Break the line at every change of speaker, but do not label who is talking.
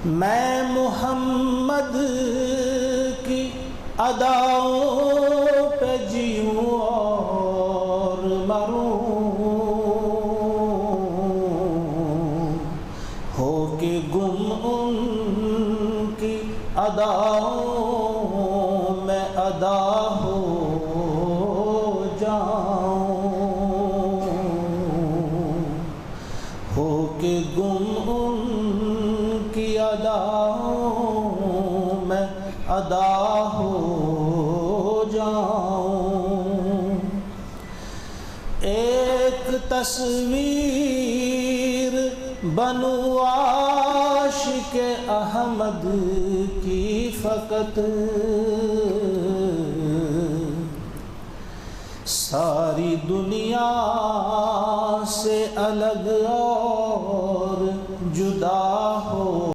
मैं मोहम्मद की अदाओं पे जीऊँ और मरूँ, हो के गुम उनकी अदाओं में अदा हो जाऊँ, हो के गुम उनकी अदाओं में अदा हो जाऊँ। एक तस्वीर बनूं आशिक अहमद की फ़कत, सारी दुनिया से अलग और